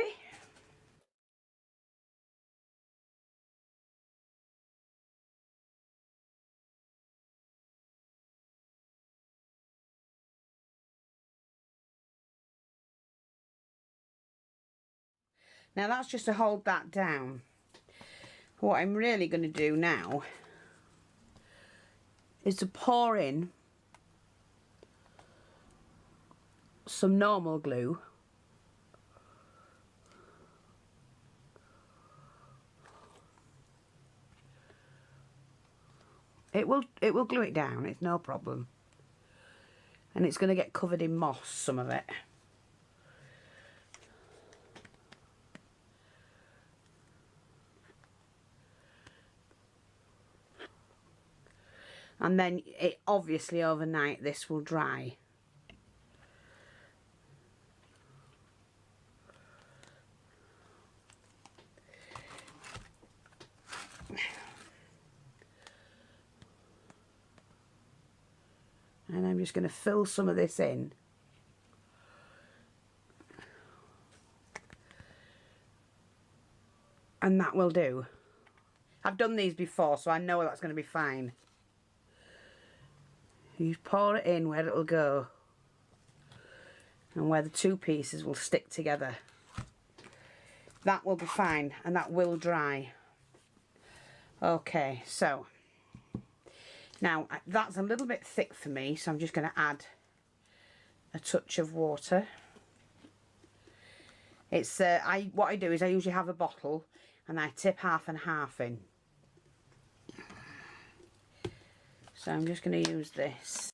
Now that's just to hold that down. What I'm really going to do now is to pour in some normal glue. It will glue it down, it's no problem. And it's going to get covered in moss, some of it. And then it obviously overnight this will dry. And I'm just going to fill some of this in. And that will do. I've done these before, so I know that's going to be fine. You pour it in where it'll go. And where the two pieces will stick together. That will be fine, and that will dry. Okay, so now that's a little bit thick for me, so I'm just going to add a touch of water. It's what I do is I usually have a bottle and I tip half and half in. So I'm just going to use this.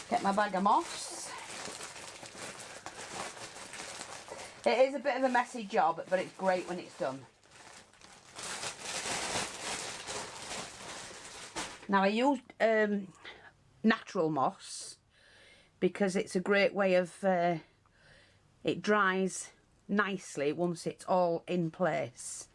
Get my bag of moss. It is a bit of a messy job, but it's great when it's done. Now I used natural moss because it's a great way of, it dries nicely once it's all in place.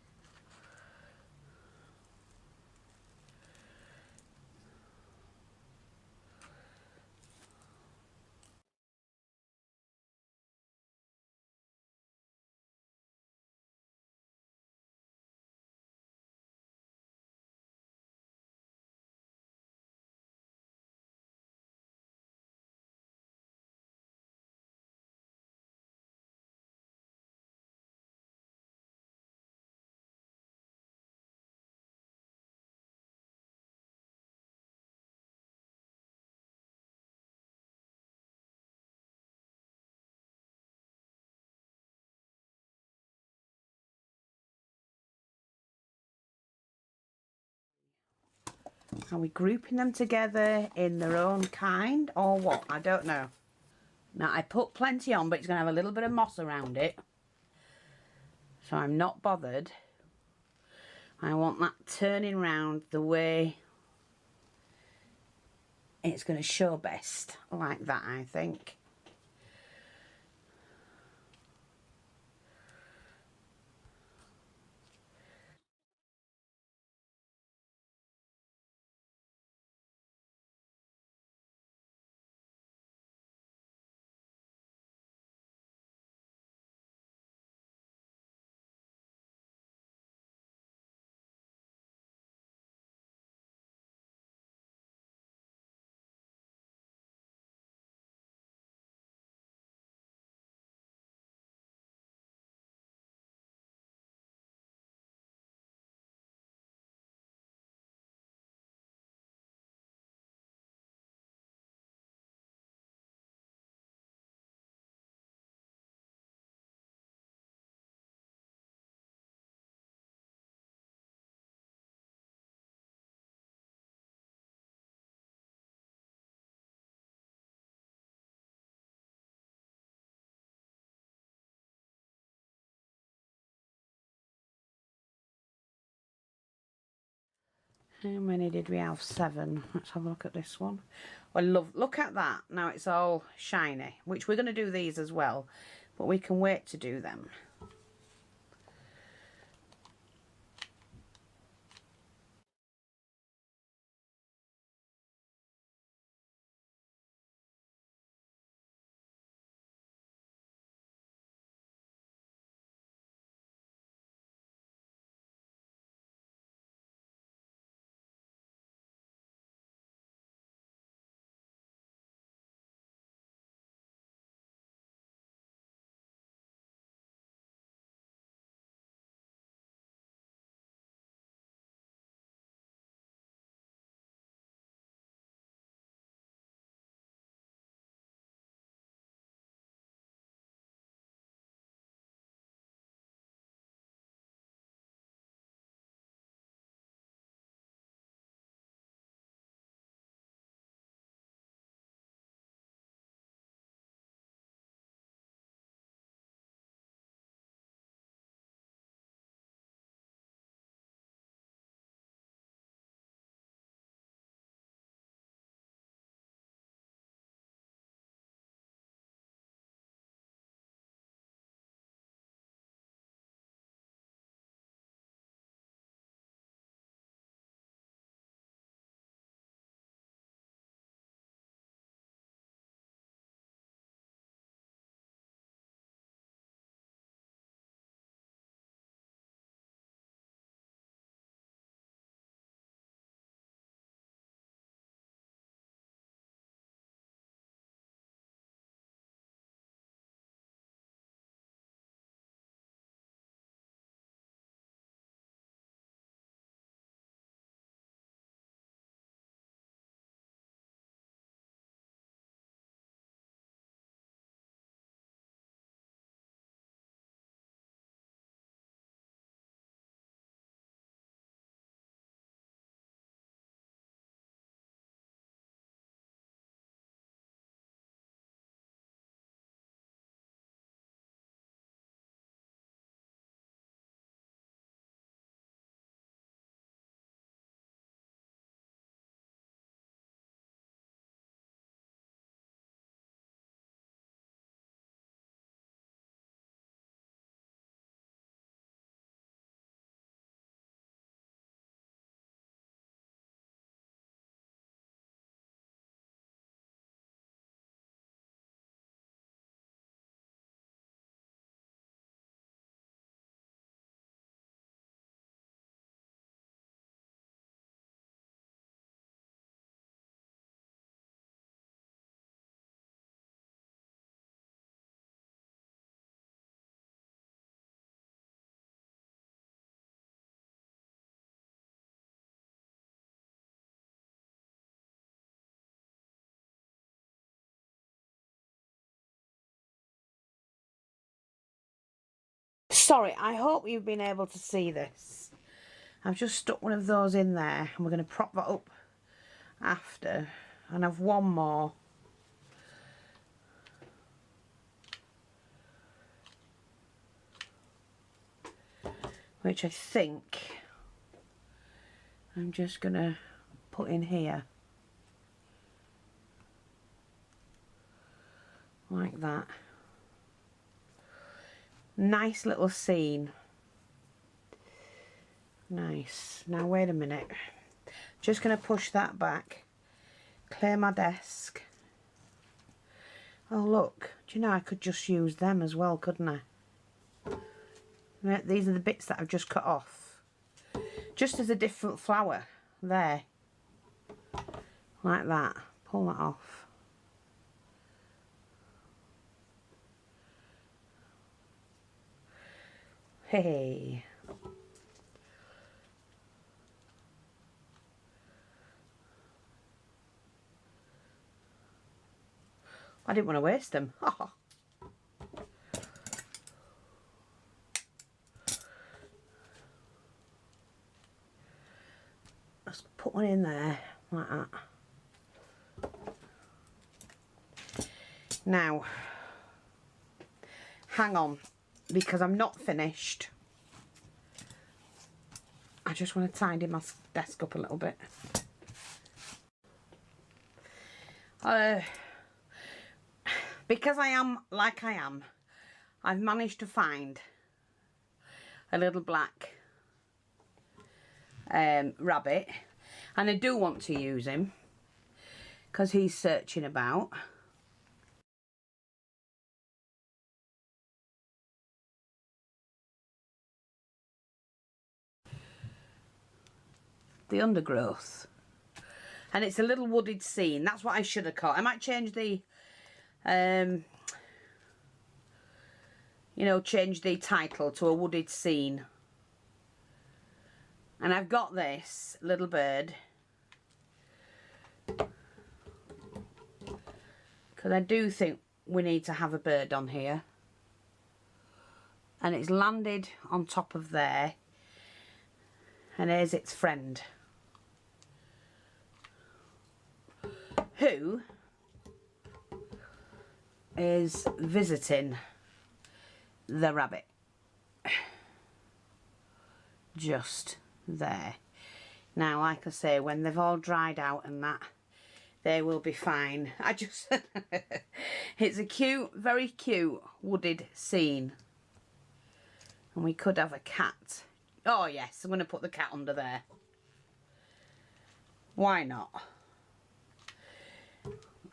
Are we grouping them together in their own kind or what? I don't know. Now I put plenty on, but it's going to have a little bit of moss around it. So I'm not bothered. I want that turning round the way it's going to show best. Like that, I think. How many did we have? 7. Let's have a look at this one. I look at that. Now it's all shiny, which we're going to do these as well, but we can wait to do them. Sorry, I hope you've been able to see this. I've just stuck one of those in there and we're going to prop that up after, and I've one more. Which I think I'm just going to put in here. Like that. Nice little scene. Nice. Now wait a minute. Just going to push that back. Clear my desk. Oh look, do you know I could just use them as well, couldn't I? These are the bits that I've just cut off. Just as a different flower. There. Like that. Pull that off. Hey. I didn't want to waste them. Let's put one in there, like that. Now, hang on, because I'm not finished. I just want to tidy my desk up a little bit. Because I am like I am, I've managed to find a little black rabbit, and I do want to use him because he's searching about. The undergrowth, and it's a little wooded scene. That's what I should have caught. I might change the you know, change the title to a wooded scene. And I've got this little bird because I do think we need to have a bird on here, and it's landed on top of there, and here's its friend, who is visiting the rabbit. Just there. Now, like I say, when they've all dried out and that, they will be fine. I just it's a cute, very cute wooded scene. And we could have a cat. Oh yes, I'm going to put the cat under there. Why not?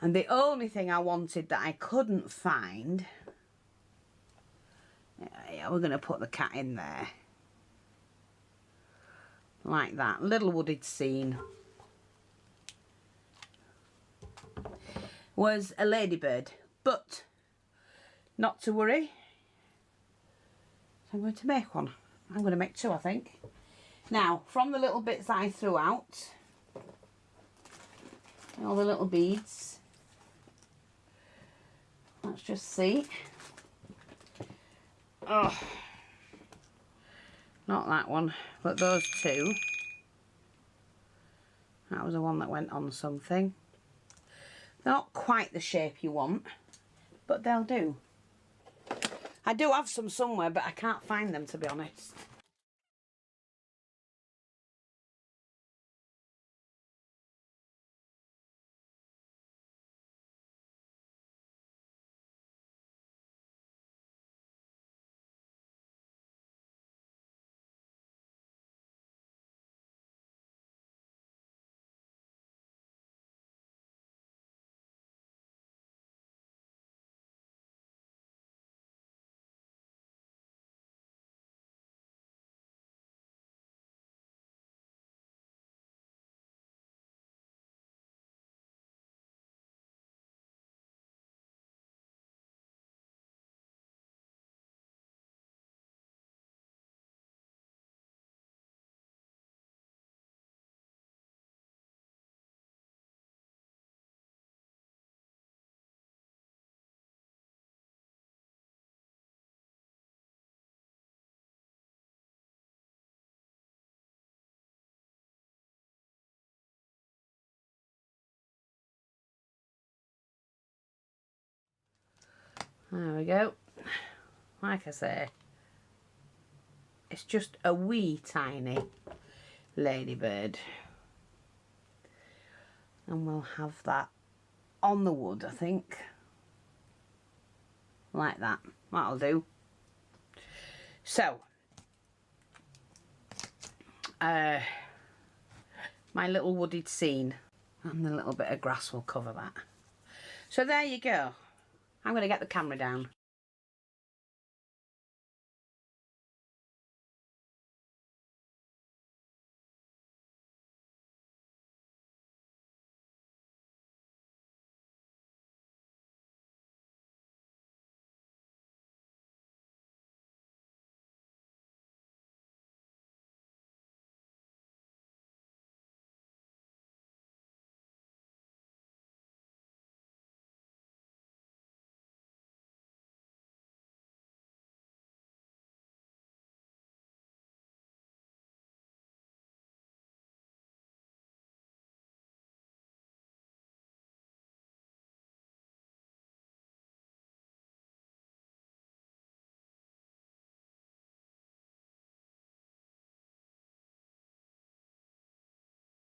And the only thing I wanted that I couldn't find, yeah, we're going to put the cat in there. Like that. Little wooded scene. Was a ladybird. But, not to worry. So I'm going to make one. I'm going to make two, I think. Now, from the little bits that I threw out, all the little beads, let's just see. Oh, not that one, but those two. That was the one that went on something. They're not quite the shape you want, but they'll do. I do have some somewhere, but I can't find them, to be honest. There we go. Like I say, it's just a wee tiny ladybird. And we'll have that on the wood, I think. Like that. That'll do. So, my little wooded scene. And the little bit of grass will cover that. So there you go. I'm going to get the camera down.